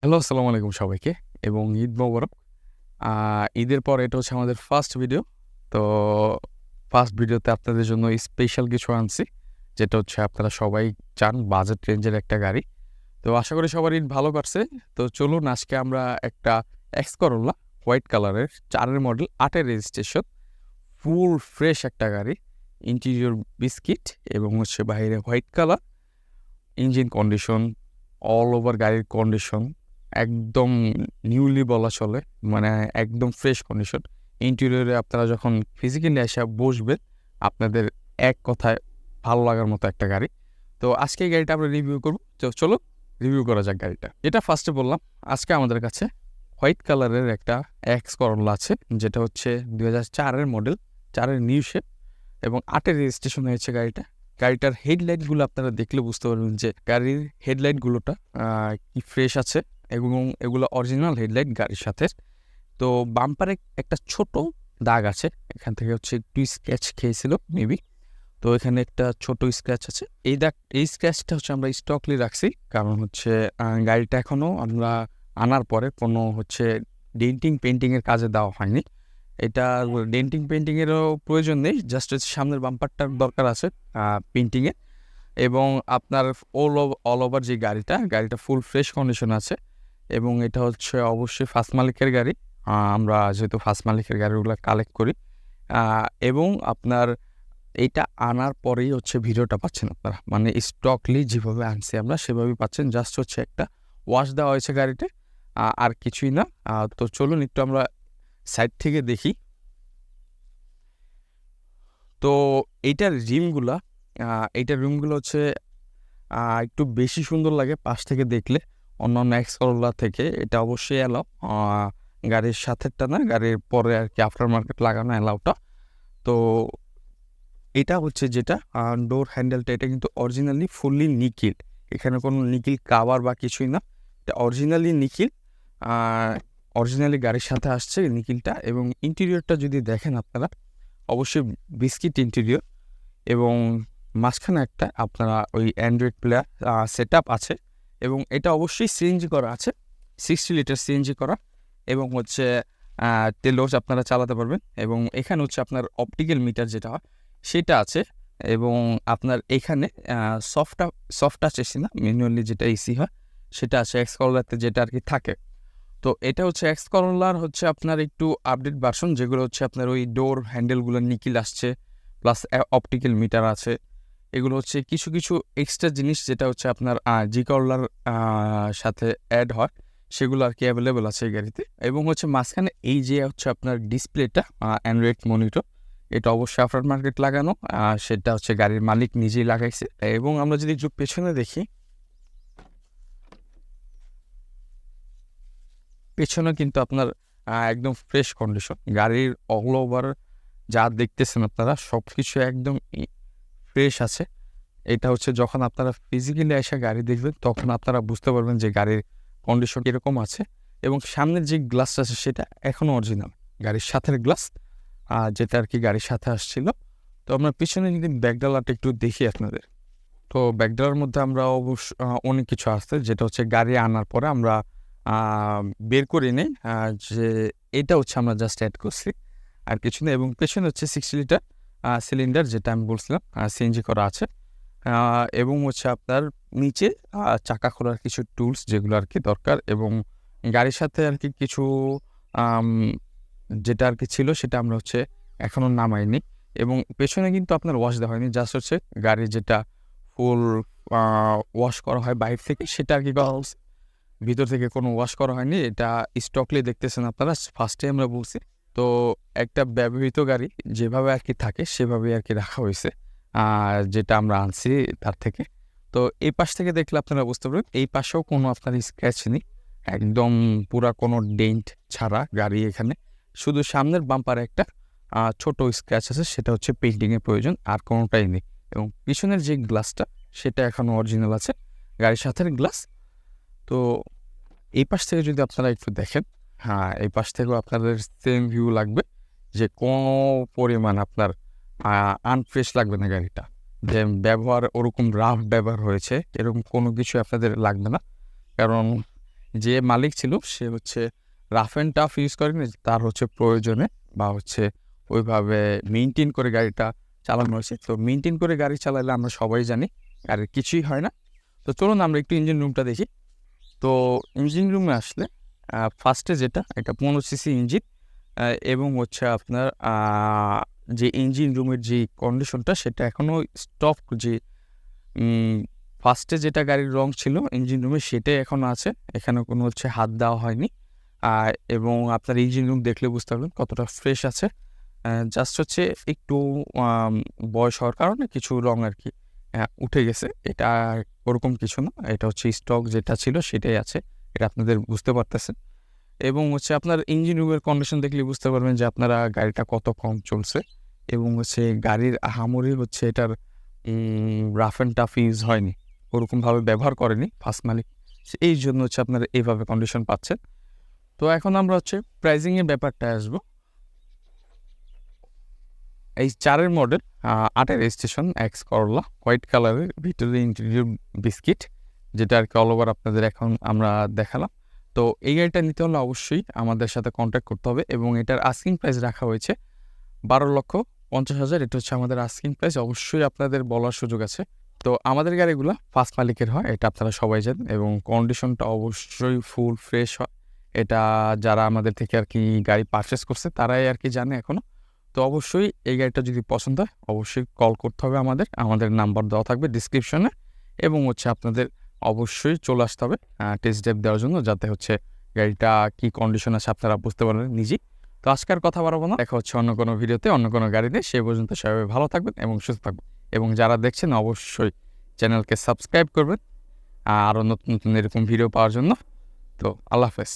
Hello, আসসালামু আলাইকুম সবাইকে এবং ঈদ মোবারক। ঈদের পর এটা হচ্ছে আমাদের ফার্স্ট ভিডিও। তো ফার্স্ট ভিডিওতে আপনাদের জন্য স্পেশাল কিছু আনছি। যেটা হচ্ছে আপনারা সবাই চান বাজেট রেঞ্জের একটা গাড়ি। তো আশা করি সবার ঈদ ভালো কাটছে। তো চলুন আজকে আমরা একটা এক্স করোলা হোয়াইট কালারের 4 এর মডেল 8 এর রেজিস্ট্রেশন ফুল ফ্রেশ একটা গাড়ি। ইন্টেরিয়র বিস্কিট এবং হচ্ছে বাইরে white colour, engine condition, all over গাড়ির কন্ডিশন একদম নিউলি বলা চলে। মানে একদম ফ্রেশ কন্ডিশন। ইন্টেরিয়রে আপনারা যখন ফিজিক্যালি এসে বসবেন, আপনাদের এক কথায় ভালো লাগার মতো একটা গাড়ি। তো আজকে এই গাড়িটা আমরা রিভিউ করব। তো চলো রিভিউ করা যাক গাড়িটা। এটা ফার্স্টে বললাম, আজকে আমাদের কাছে হোয়াইট কালারের একটা এক্স করোলা আছে, যেটা হচ্ছে 2004 এর মডেল, 4 এর নিউ শেপ এবং 8 এর রেজিস্ট্রেশন হয়েছে গাড়িটা। গাড়িটার হেডলাইটগুলো আপনারা দেখলে বুঝতে পারবেন যে গাড়ির হেডলাইটগুলোটা কি ফ্রেশ আছে এবং এগুলো অরিজিনাল হেডলাইট গাড়ির সাথে। তো বাম্পারে একটা ছোট দাগ আছে, এখান থেকে হচ্ছে একটু স্ক্র্যাচ খেয়েছিল মেবি। তো এখানে একটা ছোট স্ক্র্যাচ আছে। এই স্ক্র্যাচটা হচ্ছে আমরা স্টকলি রাখছি, কারণ হচ্ছে গাড়িটা এখনও আমরা আনার পরে কোনো হচ্ছে ডেন্টিং পেন্টিংয়ের কাজে দেওয়া হয়নি। এটা ডেন্টিং পেন্টিংয়েরও প্রয়োজন নেই, জাস্ট হচ্ছে সামনের বাম্পারটার দরকার আছে পেন্টিংয়ে। এবং আপনার অল ওভার যে গাড়িটা ফুল ফ্রেশ কন্ডিশন আছে এবং এটা হচ্ছে অবশ্যই ফার্স্ট মালিকের গাড়ি। আমরা যেহেতু ফার্স্ট মালিকের গাড়িগুলো কালেক্ট করি, এবং আপনার এইটা আনার পরেই হচ্ছে ভিডিওটা পাচ্ছেন আপনারা, মানে স্টকলি যেভাবে আনছি আমরা সেভাবেই পাচ্ছেন। জাস্ট হচ্ছে একটা ওয়াশ দেওয়া হয়েছে গাড়িতে, আর কিছুই না। তো চলুন একটু আমরা সাইড থেকে দেখি। তো এইটার রিমগুলো হচ্ছে একটু বেশি সুন্দর লাগে পাশ থেকে দেখলে অন্যান্য এক্স করোলা থেকে। এটা অবশ্যই অ্যালাউ, গাড়ির সাথেরটা না, গাড়ির পরে আর কি আফটার মার্কেট লাগানো অ্যালাউটা। তো এটা হচ্ছে যেটা ডোর হ্যান্ডেলটা, এটা কিন্তু অরিজিনালি ফুললি নিকিল। এখানে কোনো নিকিল কাভার বা কিছুই না, এটা অরিজিনালি নিকিল। অরিজিনালি গাড়ির সাথে আসছে নিকিলটা। এবং ইন্টেরিয়রটা যদি দেখেন আপনারা, অবশ্যই বিস্কিট ইন্টেরিয়র এবং মাঝখানে একটা আপনারা ওই অ্যান্ড্রয়েড প্লেয়ার সেট আপ আছে। এবং এটা অবশ্যই সিএনজি করা আছে, 60 লিটার সিএনজি করা। এবং হচ্ছে তেলও আপনারা চালাতে পারবেন। এবং এখানে হচ্ছে আপনার অপটিক্যাল মিটার যেটা হয় সেটা আছে। এবং আপনার এখানে সফট টাচ এসি না, ম্যানুয়ালি যেটা এসি হয় সেটা আছে এক্স করোলাতে, যেটা আর কি থাকে। তো এটা হচ্ছে এক্স করোলার হচ্ছে আপনার একটু আপডেট ভার্সন, যেগুলো হচ্ছে আপনার ওই ডোর হ্যান্ডেলগুলো নিকিল আসছে, প্লাস অপটিক্যাল মিটার আছে। এগুলো হচ্ছে কিছু কিছু এক্সট্রা জিনিস যেটা হচ্ছে আপনার জি করোলার সাথে অ্যাড হয়, সেগুলো আর কি অ্যাভেলেবেল আছে এই গাড়িতে। এবং হচ্ছে মাঝখানে এই যে হচ্ছে আপনার ডিসপ্লেটা, অ্যান্ড্রয়েড মনিটর, এটা অবশ্যই আফটার মার্কেট লাগানো, সেটা হচ্ছে গাড়ির মালিক নিজেই লাগাইছে। এবং আমরা যদি একটু পেছনে দেখি, পেছনে কিন্তু আপনার একদম ফ্রেশ কন্ডিশন গাড়ির। অল ওভার যা দেখতেছেন আপনারা সব কিছু একদম ফ্রেশ আছে। এটা হচ্ছে যখন আপনারা ফিজিক্যালি এসে গাড়ি দেখবেন তখন আপনারা বুঝতে পারবেন যে গাড়ির কন্ডিশন কীরকম আছে। এবং সামনের যে গ্লাসটা আছে সেটা এখনও অরিজিনাল গাড়ির সাথের গ্লাস, যেটা আর কি গাড়ির সাথে আসছিল। তো আমরা পিছনে যদি ব্যাকডালাটা একটু দেখি আপনাদের, তো ব্যাকডালার মধ্যে আমরা অবশ্য অনেক কিছু আসছে, যেটা হচ্ছে গাড়ি আনার পরে আমরা বের করে নিই, যে এটা হচ্ছে আমরা জাস্ট অ্যাড করছি আর কিছু না। এবং পেছনে হচ্ছে 60 লিটার সিলিন্ডার, যেটা আমি বলছিলাম সিএনজি করা আছে। এবং হচ্ছে আপনার নিচে চাকা খোলার কিছু টুলস যেগুলো আর কি দরকার। এবং গাড়ির সাথে আর কি কিছু যেটা আর কি ছিল সেটা আমরা হচ্ছে এখনও নামাইনি। এবং পেছনে কিন্তু আপনার ওয়াশ দেওয়া হয়নি, জাস্ট হচ্ছে গাড়ির যেটা ফুল ওয়াশ করা হয় বাইরে থেকে সেটা আর কি করা হচ্ছে, ভিতর থেকে কোনো ওয়াশ করা হয়নি। এটা স্টকলি দেখতেছেন আপনারা, ফার্স্টে আমরা বলছি। তো একটা ব্যবহৃত গাড়ি যেভাবে আর কি থাকে সেভাবে আর কি রাখা হয়েছে, যেটা আমরা আনছি তার থেকে। তো এই পাশ থেকে দেখলে আপনারা বুঝতে পারবেন, এই পাশেও কোনো আপনার স্ক্র্যাচ নেই, একদম পুরা কোনো ডেন্ট ছাড়া গাড়ি। এখানে শুধু সামনের বাম্পারে একটা ছোট স্ক্র্যাচ আছে, সেটা হচ্ছে পেন্টিংয়ের প্রয়োজন, আর কোনোটাই নেই। এবং পিছনের যে গ্লাসটা সেটা এখনও অরিজিনাল আছে, গাড়ির সাথে গ্লাস। তো এই পাশ থেকে যদি আপনারা একটু দেখেন, এই পাশ থেকেও আপনাদের সেম ভিউ লাগবে, যে কোনো পরিমাণ আপনার আনফ্রেশ লাগবে না গাড়িটা, যে ব্যবহার ওরকম রাফ ব্যবহার হয়েছে এরকম কোনো কিছু আপনাদের লাগবে না। কারণ যে মালিক ছিল সে হচ্ছে রাফ অ্যান্ড টাফ ইউজ করেনি, তার হচ্ছে প্রয়োজনে বা হচ্ছে ওইভাবে মেনটেন করে গাড়িটা চালানো হয়েছে। তো মেনটেন করে গাড়ি চালালে আমরা সবাই জানি গাড়ির কিছুই হয় না। তো চলুন আমরা একটু ইঞ্জিন রুমটা দেখি। তো ইঞ্জিন রুমে আসলে ফার্স্টে যেটা, এটা 15 সিসি ইঞ্জিন এবং হচ্ছে আপনার যে ইঞ্জিন রুমের যে কন্ডিশনটা সেটা এখনও স্টক, যে ফার্স্টে যেটা গাড়ির রং ছিল ইঞ্জিন রুমে সেটাই এখনও আছে, এখানে কোনো হচ্ছে হাত দেওয়া হয়নি। এবং আপনার ইঞ্জিন রুম দেখলে বুঝতে পারবেন কতটা ফ্রেশ আছে। জাস্ট হচ্ছে একটু বয়স হওয়ার কারণে কিছু রং আর কি উঠে গেছে, এটা ওরকম কিছু না, এটা হচ্ছে স্টক যেটা ছিল সেটাই আছে, এটা আপনাদের বুঝতে পারতেছেন। এবং হচ্ছে আপনার ইঞ্জিন রুমের কন্ডিশন দেখলে বুঝতে পারবেন যে আপনারা গাড়িটা কত কম চলছে, এবং হচ্ছে গাড়ির আহামরি হচ্ছে এটার রাফ অ্যান্ড টাফ ইউজ হয়নি, ওরকমভাবে ব্যবহার করেনি ফার্স্ট মালিক, এই জন্য হচ্ছে আপনারা এইভাবে কন্ডিশন পাচ্ছেন। তো এখন আমরা হচ্ছে প্রাইজিংয়ের ব্যাপারটা আসবো। এই 4-এর মডেল, 8-এর রেজিস্ট্রেশন, এক্স করলা, হোয়াইট কালারের, ভিতরে ইন্টেরিয়র বিস্কিট, যেটা আর কি অল ওভার আপনাদের এখন আমরা দেখালাম। তো এই গাড়িটা নিতে হলে অবশ্যই আমাদের সাথে কন্ট্যাক্ট করতে হবে, এবং এটার আস্কিং প্রাইস রাখা হয়েছে 12,50,000। এটা হচ্ছে আমাদের আস্কিং প্রাইস, অবশ্যই আপনাদের বলার সুযোগ আছে। তো আমাদের গাড়িগুলো ফার্স্ট মালিকের হয়, এটা আপনারা সবাই জানেন, এবং কন্ডিশনটা অবশ্যই ফুল ফ্রেশ হয়। এটা যারা আমাদের থেকে আর কি গাড়ি পারচেস করছে তারাই আর কি জানে এখনও। তো অবশ্যই এই গাড়িটা যদি পছন্দ হয় অবশ্যই কল করতে হবে আমাদের নাম্বার দেওয়া থাকবে ডিসক্রিপশনে, এবং হচ্ছে আপনাদের অবশ্যই চলে আসতে হবে টেস্ট ড্রাইভ দেওয়ার জন্য, যাতে হচ্ছে গাড়িটা কী কন্ডিশন আছে আপনারা বুঝতে পারবেন নিজেই। তো আজকের কথা বাড়াবো না, দেখা হচ্ছে অন্য কোনো ভিডিওতে অন্য কোনো গাড়িতে। সে পর্যন্ত সবাই ভালো থাকবেন এবং সুস্থ থাকবেন, এবং যারা দেখছেন অবশ্যই চ্যানেলকে সাবস্ক্রাইব করবেন আরও নতুন নতুন এরকম ভিডিও পাওয়ার জন্য। তো আল্লাহ হাফেজ।